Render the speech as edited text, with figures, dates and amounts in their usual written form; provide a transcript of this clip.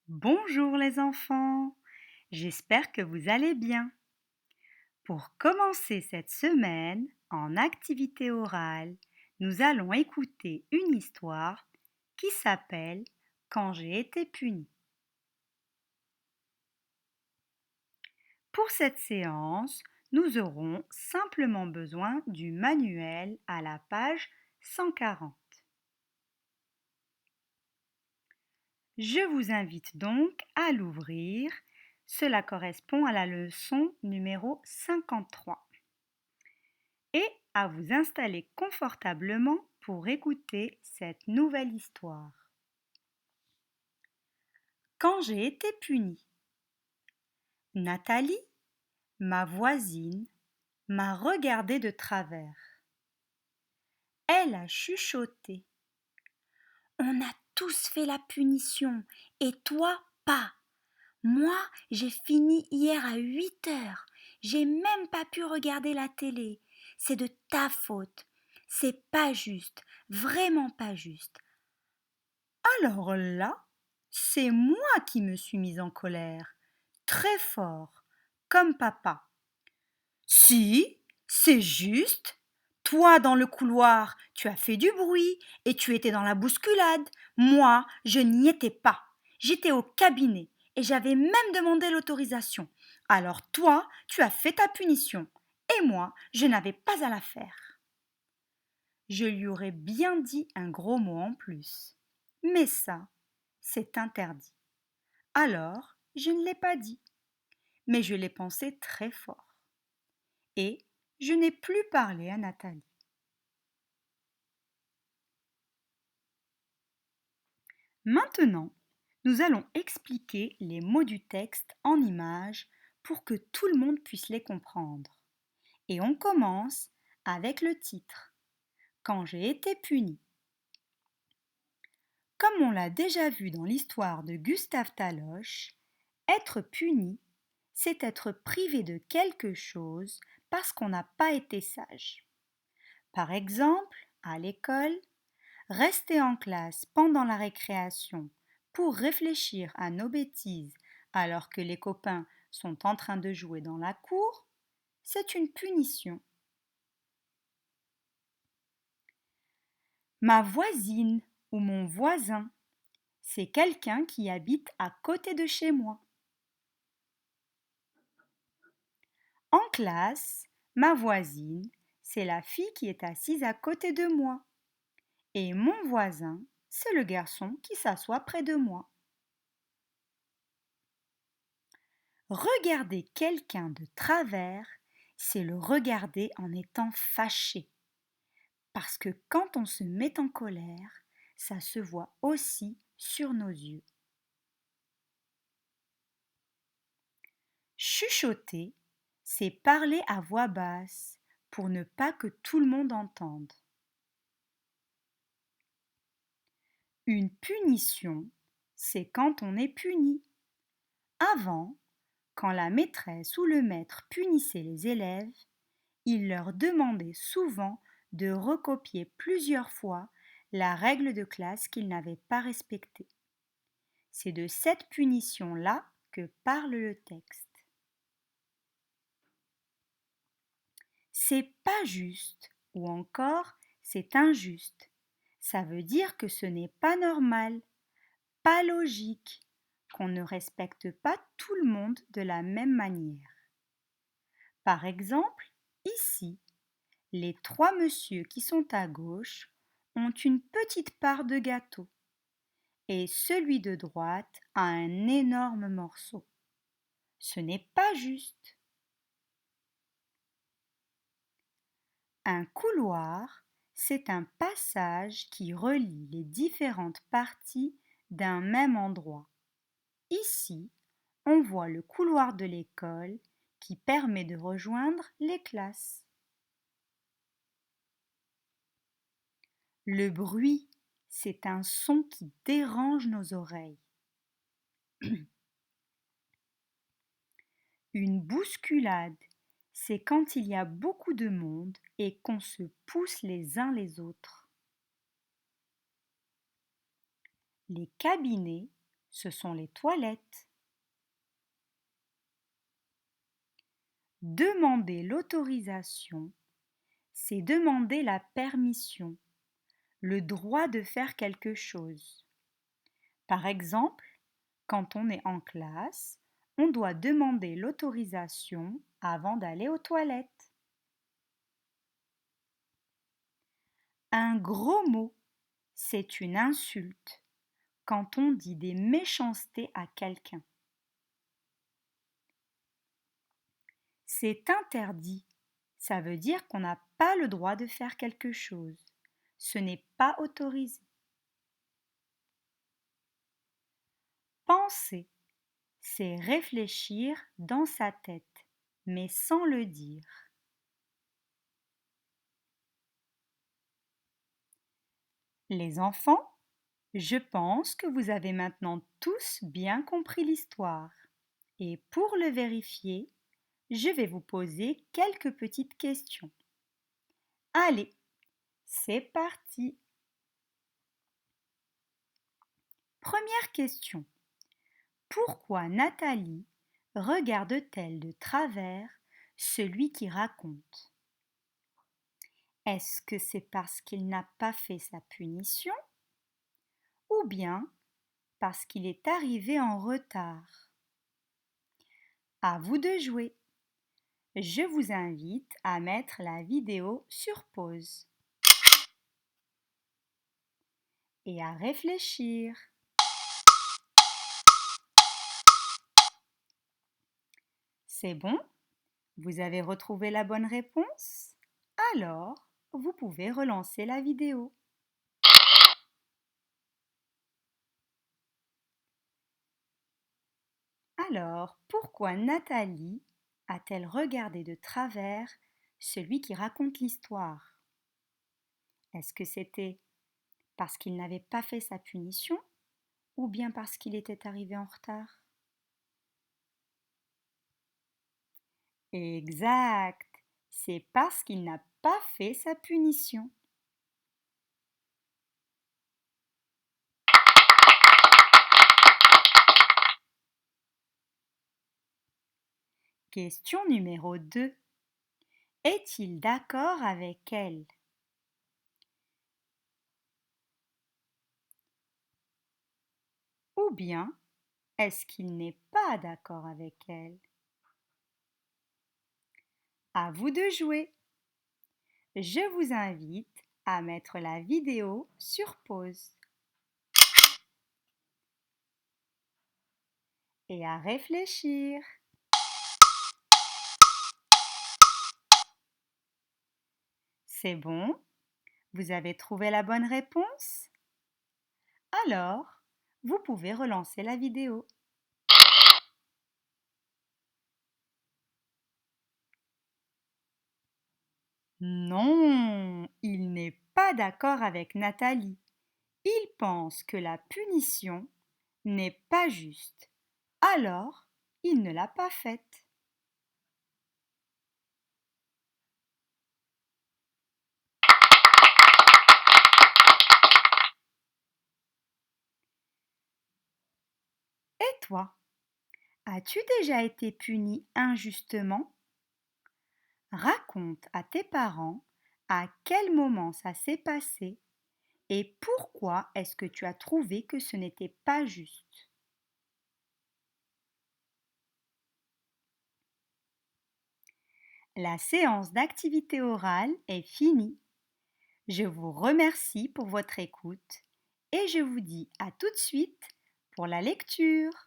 Bonjour les enfants, j'espère que vous allez bien. Pour commencer cette semaine en activité orale, nous allons écouter une histoire qui s'appelle Quand j'ai été puni. Pour cette séance, nous aurons simplement besoin du manuel à la page 140. Je vous invite donc à l'ouvrir. Cela correspond à la leçon numéro 53. Et à vous installer confortablement pour écouter cette nouvelle histoire. Quand j'ai été punie, Nathalie, ma voisine, m'a regardée de travers. Elle a chuchoté. On a tous fait la punition, et toi pas. Moi, j'ai fini hier à 8 heures. J'ai même pas pu regarder la télé. C'est de ta faute. C'est pas juste, vraiment pas juste. Alors là, c'est moi qui me suis mise en colère, très fort, comme papa. Si, c'est juste. Toi, dans le couloir, tu as fait du bruit et tu étais dans la bousculade. Moi, je n'y étais pas. J'étais au cabinet et j'avais même demandé l'autorisation. Alors toi, tu as fait ta punition et moi, je n'avais pas à la faire. Je lui aurais bien dit un gros mot en plus. Mais ça, c'est interdit. Alors, je ne l'ai pas dit, mais je l'ai pensé très fort. Et je n'ai plus parlé à Nathalie. Maintenant, nous allons expliquer les mots du texte en images pour que tout le monde puisse les comprendre. Et on commence avec le titre Quand j'ai été puni. Comme on l'a déjà vu dans l'histoire de Gustave Taloche, être puni, c'est être privé de quelque chose parce qu'on n'a pas été sage. Par exemple, à l'école, rester en classe pendant la récréation pour réfléchir à nos bêtises alors que les copains sont en train de jouer dans la cour, c'est une punition. Ma voisine ou mon voisin, c'est quelqu'un qui habite à côté de chez moi. En classe, ma voisine, c'est la fille qui est assise à côté de moi. Et mon voisin, c'est le garçon qui s'assoit près de moi. Regarder quelqu'un de travers, c'est le regarder en étant fâché. Parce que quand on se met en colère, ça se voit aussi sur nos yeux. Chuchoter, c'est parler à voix basse pour ne pas que tout le monde entende. Une punition, c'est quand on est puni. Avant, quand la maîtresse ou le maître punissait les élèves, il leur demandait souvent de recopier plusieurs fois la règle de classe qu'ils n'avaient pas respectée. C'est de cette punition-là que parle le texte. C'est pas juste ou encore c'est injuste. Ça veut dire que ce n'est pas normal, pas logique, qu'on ne respecte pas tout le monde de la même manière. Par exemple, ici, les trois messieurs qui sont à gauche ont une petite part de gâteau et celui de droite a un énorme morceau. Ce n'est pas juste. Un couloir, c'est un passage qui relie les différentes parties d'un même endroit. Ici, on voit le couloir de l'école qui permet de rejoindre les classes. Le bruit, c'est un son qui dérange nos oreilles. Une bousculade, c'est quand il y a beaucoup de monde et qu'on se pousse les uns les autres. Les cabinets, Ce sont les toilettes. Demander l'autorisation, c'est demander la permission, le droit de faire quelque chose. Par exemple, quand on est en classe, on doit demander l'autorisation avant d'aller aux toilettes. Un gros mot, c'est une insulte quand on dit des méchancetés à quelqu'un. C'est interdit. Ça veut dire qu'on n'a pas le droit de faire quelque chose. Ce n'est pas autorisé. Penser, c'est réfléchir dans sa tête, mais sans le dire. Les enfants, je pense que vous avez maintenant tous bien compris l'histoire. Et pour le vérifier, je vais vous poser quelques petites questions. Allez, c'est parti. Première question. Pourquoi Nathalie regarde-t-elle de travers celui qui raconte? Est-ce que c'est parce qu'il n'a pas fait sa punition? Ou bien parce qu'il est arrivé en retard? À vous de jouer. Je vous invite à mettre la vidéo sur pause et à réfléchir. C'est bon? Vous avez retrouvé la bonne réponse? Alors, vous pouvez relancer la vidéo. Alors, pourquoi Nathalie a-t-elle regardé de travers celui qui raconte l'histoire? Est-ce que c'était parce qu'il n'avait pas fait sa punition ou bien parce qu'il était arrivé en retard? Exact, c'est parce qu'il n'a pas fait sa punition. Question numéro 2. Est-il d'accord avec elle? Ou bien est-ce qu'il n'est pas d'accord avec elle? À vous de jouer. Je vous invite à mettre la vidéo sur pause et à réfléchir. C'est bon? Vous avez trouvé la bonne réponse? Alors, vous pouvez relancer la vidéo. Non, il n'est pas d'accord avec Nathalie. Il pense que la punition n'est pas juste. Alors, il ne l'a pas faite. Et toi, as-tu déjà été puni injustement? Raconte à tes parents à quel moment ça s'est passé et pourquoi est-ce que tu as trouvé que ce n'était pas juste. La séance d'activité orale est finie. Je vous remercie pour votre écoute et je vous dis à tout de suite pour la lecture.